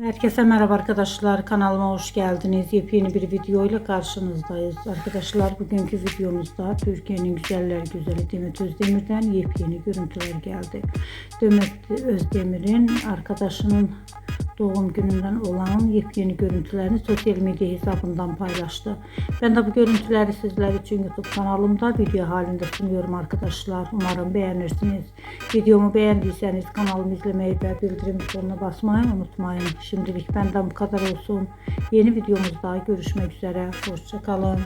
Herkese merhaba arkadaşlar, kanalıma hoş geldiniz. Yepyeni bir video ile karşınızdayız. Arkadaşlar, bugünkü videomuzda Türkiye'nin güzeller güzeli Demet Özdemir'den yepyeni görüntüler geldi. Demet Özdemir'in arkadaşının doğum gününden olan yepyeni görüntülerini sosyal medya hesabından paylaştı. Ben de bu görüntüleri sizler için YouTube kanalımda video halinde sunuyorum arkadaşlar. Umarım beğenirsiniz. Videomu beğendiyseniz kanalımı izlemeyi ve bildirim butonuna basmayı unutmayın. Şimdilik benden bu kadar olsun. Yeni videomuzda görüşmek üzere. Hoşça kalın.